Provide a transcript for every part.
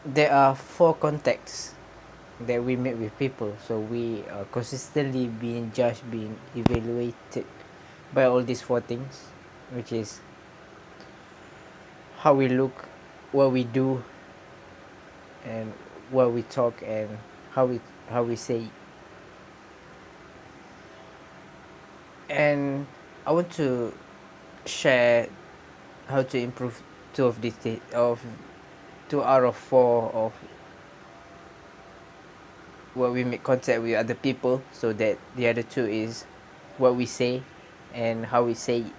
there are four contacts that we make with people. So we are consistently being judged, being evaluated by all these four things, which is how we look, what we do, and what we talk, and how we say. And I want to share how to improve two of these of 2 out of 4 of what we make contact with other people, so that the other two is what we say and how we say it.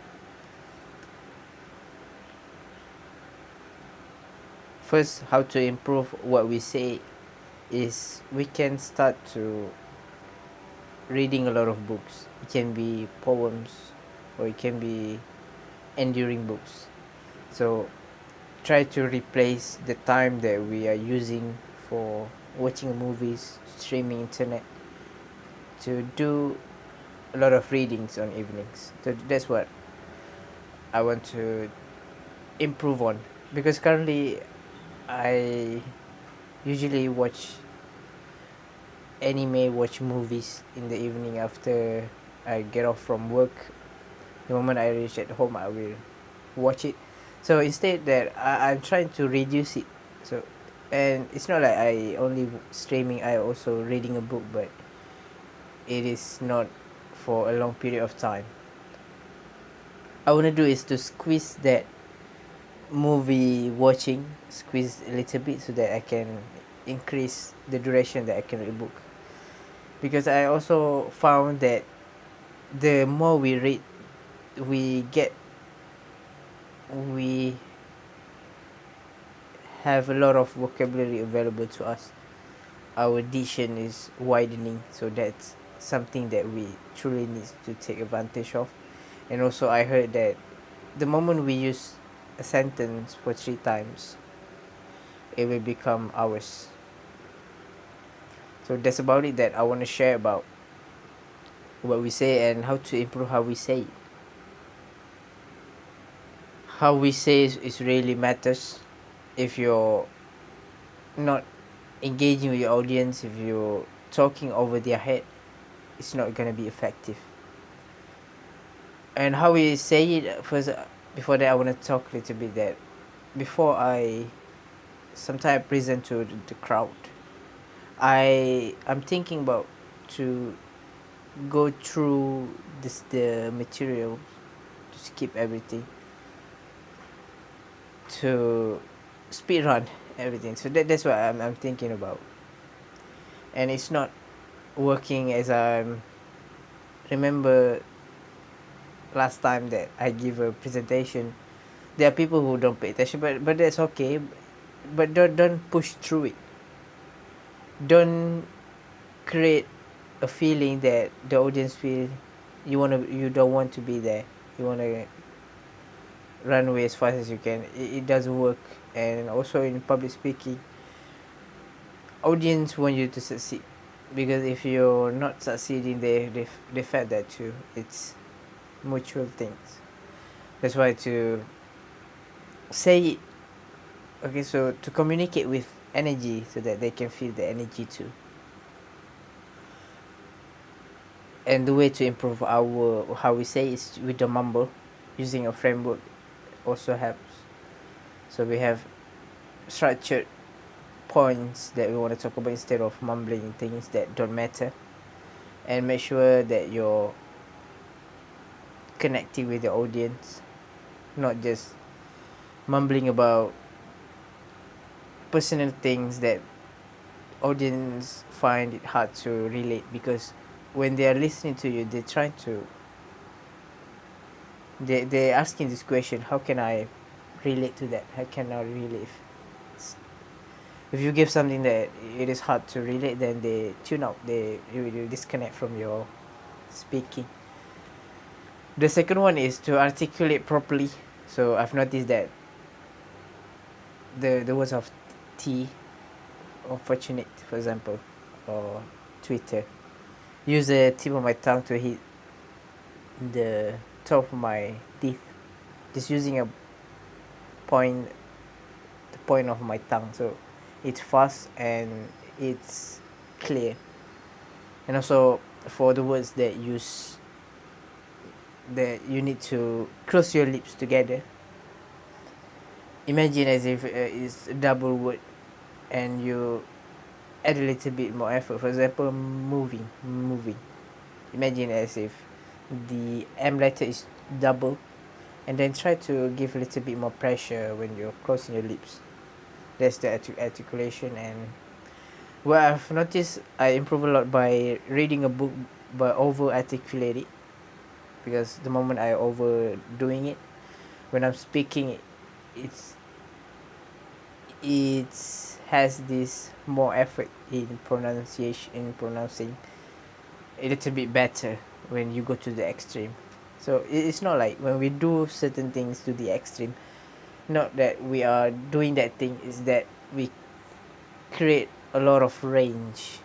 First, how to improve what we say is we can start to reading a lot of books. It can be poems or it can be enduring books. So try to replace the time that we are using for watching movies, streaming internet, to do a lot of readings on evenings. So that's what I want to improve on, because currently I usually watch movies in the evening after I get off from work. The moment I reach at home, I will watch it. So instead that I'm trying to reduce it. So, and it's not like I only streaming, I also reading a book, but it is not for a long period of time. I want to do is to squeeze that movie watching, squeeze a little bit, so that I can increase the duration that I can read a book. Because I also found that the more we read, we get we have a lot of vocabulary available to us. Our diction is widening, so that's something that we truly need to take advantage of. And also I heard that the moment we use a sentence for 3 times, it will become ours. So that's about it that I want to share about what we say and how to improve how we say it. How we say is really matters. If you're not engaging with your audience, if you're talking over their head, it's not gonna be effective. And how we say it first, before that I want to talk a little bit that before I sometimes present to the crowd, I'm thinking about to go through the material, to skip everything, to speed run everything. So that's what I'm thinking about. And it's not working, as I remember last time that I give a presentation. There are people who don't pay attention, but that's okay. But don't push through it. Don't create a feeling that the audience feel you don't want to be there. You wanna run away as fast as you can. It doesn't work. And also in public speaking, audience want you to succeed, because if you're not succeeding, they felt that too. It's mutual things. That's why to say it. Okay, so to communicate with energy, so that they can feel the energy too. And the way to improve our how we say is with the mumble, using a framework also helps. So we have structured points that we want to talk about instead of mumbling things that don't matter. And make sure that you're connecting with the audience, not just mumbling about personal things that audience find it hard to relate. Because when they are listening to you, they're trying to they're asking this question: how can I relate to that? How can I relate? If you give something that it is hard to relate, then they tune out, they will disconnect from your speaking. The second one is to articulate properly. So I've noticed that the words of T or fortunate, for example, or Twitter, use the tip of my tongue to hit the top of my teeth, just using a point the point of my tongue. So it's fast and it's clear. And also for the words that use that you need to close your lips together. Imagine as if it's a double word and you add a little bit more effort. For example, moving. Imagine as if the M letter is double, and then try to give a little bit more pressure when you're closing your lips. That's the articulation. And what I've noticed, I improve a lot by reading a book but over articulate it, because the moment I overdoing it when I'm speaking, it's it has this more effort in pronunciation, in pronouncing a little bit better when you go to the extreme. So it's not like when we do certain things to the extreme, not that we are doing that thing, is that we create a lot of range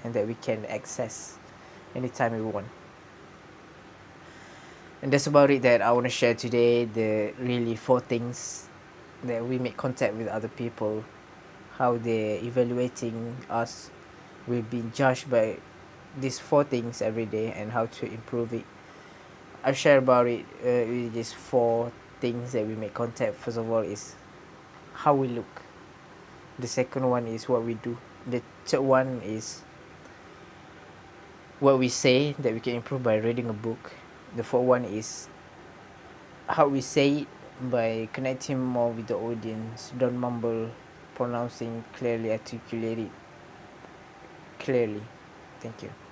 and that we can access anytime we want. And that's about it that I want to share today. The really 4 things that we make contact with other people, how they're evaluating us. We've been judged by these 4 things every day and how to improve it. I've shared about it with these 4 things that we make contact. First of all is how we look. The second one is what we do. The third one is what we say that we can improve by reading a book. The fourth one is how we say it by connecting more with the audience. Don't mumble, pronouncing clearly, articulate it clearly. Thank you.